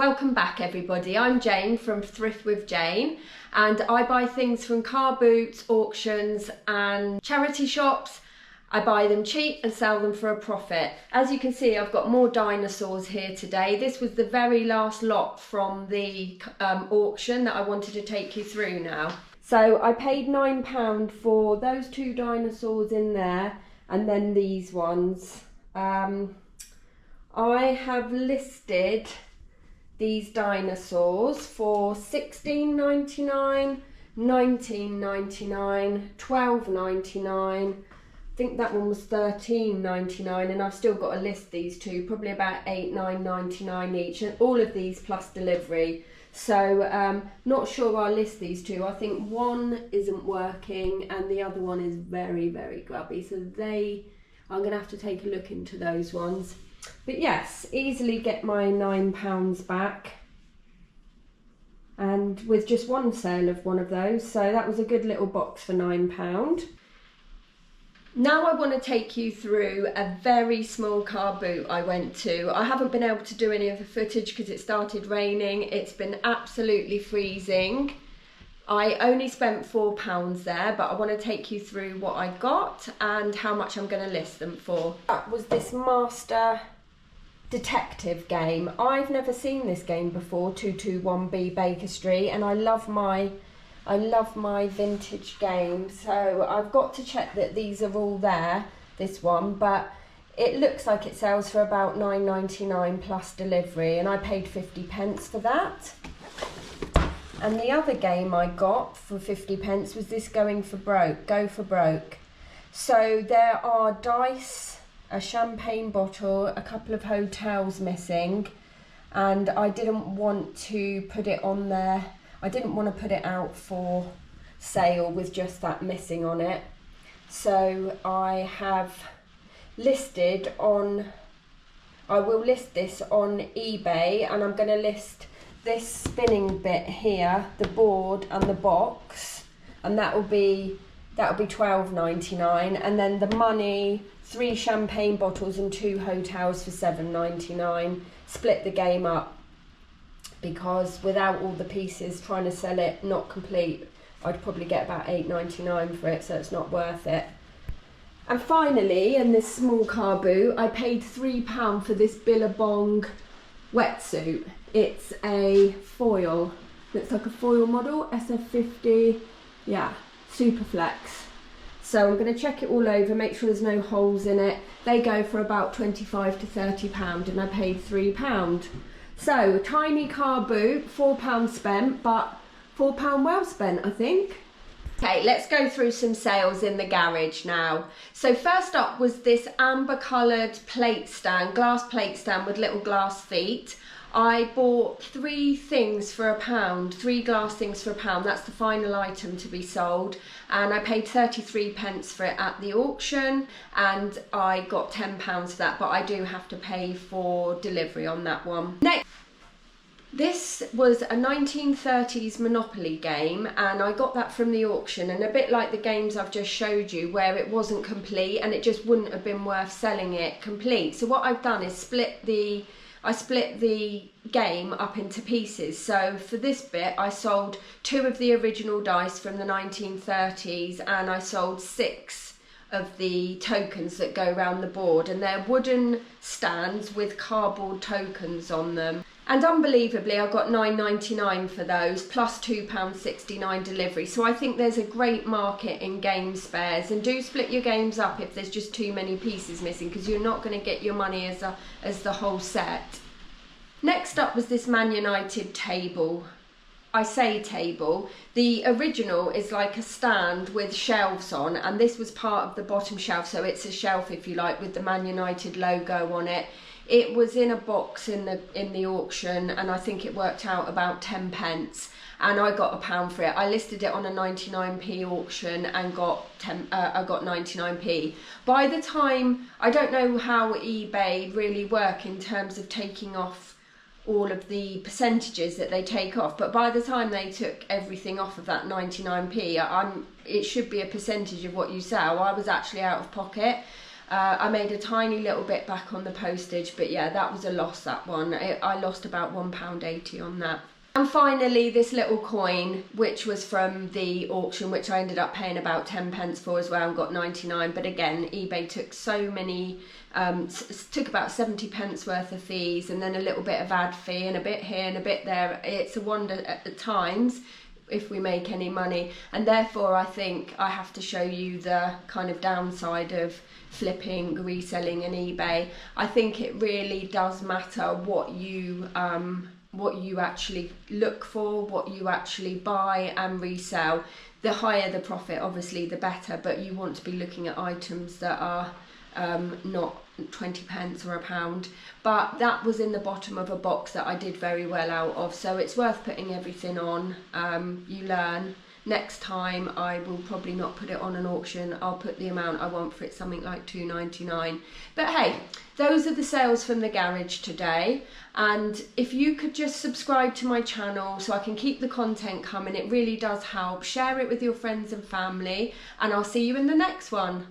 Welcome back everybody, I'm Jane from Thrift with Jane and I buy things from car boots, auctions and charity shops. I buy them cheap and sell them for a profit. As you can see, I've got more dinosaurs here today. This was the very last lot from the auction that I wanted to take you through now. So I paid £9 for those two dinosaurs in there and then these ones. I have listed these dinosaurs for $16.99, $19.99, $12.99. I think that one was $13.99, and I've still got to list these two, probably about $8, $9.99 each, and all of these plus delivery. So not sure I'll list these two. I think one isn't working and the other one is very, very grubby. So I'm going to have to take a look into those ones. But yes, easily get my £9 back, and with just one sale of one of those, so that was a good little box for £9. Now I want to take you through a very small car boot I went to. I haven't been able to do any of the footage because it started raining. It's been absolutely freezing. I only spent £4 there, but I want to take you through what I got and how much I'm going to list them for. That was this Master detective game. I've never seen this game before, 221B Baker Street, and I love my vintage games, so I've got to check that these are all there, this one, but it looks like it sells for about $9.99 plus delivery, and I paid 50p for that. And the other game I got for 50p was this Go for Broke. So there are dice, a champagne bottle, a couple of hotels missing, and I didn't want to put it on there. I didn't want to put it out for sale with just that missing on it. So I will list this on eBay, and I'm going to list this spinning bit here, the board and the box, and that'll be $12.99, and then the money, 3 champagne bottles and 2 hotels for $7.99. Split the game up, because without all the pieces, trying to sell it not complete, I'd probably get about $8.99 for it, so it's not worth it. And finally, in this small car boot, I paid £3 for this Billabong wetsuit. It's a foil, looks like a foil model, SF50, yeah, Superflex. So I'm going to check it all over, make sure there's no holes in it. They go for about £25 to £30, and I paid £3. So tiny car boot, £4 spent, but £4 well spent, I think. Okay, let's go through some sales in the garage now. So first up was this amber coloured plate stand, glass plate stand with little glass feet. I bought 3 things for £1, 3 glass things for £1. That's the final item to be sold, and I paid 33p for it at the auction, and I got £10 for that, but I do have to pay for delivery on that one. Next, this was a 1930s Monopoly game, and I got that from the auction, and a bit like the games I've just showed you where it wasn't complete and it just wouldn't have been worth selling it complete. So what I've done is I split the game up into pieces. So for this bit I sold 2 of the original dice from the 1930s, and I sold 6 of the tokens that go around the board, and they're wooden stands with cardboard tokens on them. And unbelievably, I got $9.99 for those, plus £2.69 delivery. So I think there's a great market in game spares, and do split your games up if there's just too many pieces missing, because you're not going to get your money as the whole set. Next up was this Man United table. I say table, the original is like a stand with shelves on, and this was part of the bottom shelf, so it's a shelf if you like with the Man United logo on it. It was in a box in the auction, and I think it worked out about 10p, and I got £1 for it. I listed it on a 99p auction and I got 99p. By the time, I don't know how eBay really work in terms of taking off all of the percentages that they take off, but by the time they took everything off of that 99p, it should be a percentage of what you sell. I was actually out of pocket. I made a tiny little bit back on the postage, but yeah, that was a loss, that one. I lost about £1.80 on that. And finally, this little coin, which was from the auction, which I ended up paying about 10 pence for as well, and got 99. But again, eBay took so many, took about 70 pence worth of fees, and then a little bit of ad fee, and a bit here and a bit there. It's a wonder at the times if we make any money, and therefore I think I have to show you the kind of downside of flipping, reselling and eBay. I think it really does matter what you actually look for, what you actually buy and resell. The higher the profit, obviously, the better, but you want to be looking at items that are not 20 pence or £1. But that was in the bottom of a box that I did very well out of, so it's worth putting everything on. You learn. Next time I will probably not put it on an auction. I'll put the amount I want for it, something like £2.99. But hey, those are the sales from the garage today. And if you could just subscribe to my channel so I can keep the content coming, it really does help. Share it with your friends and family, and I'll see you in the next one.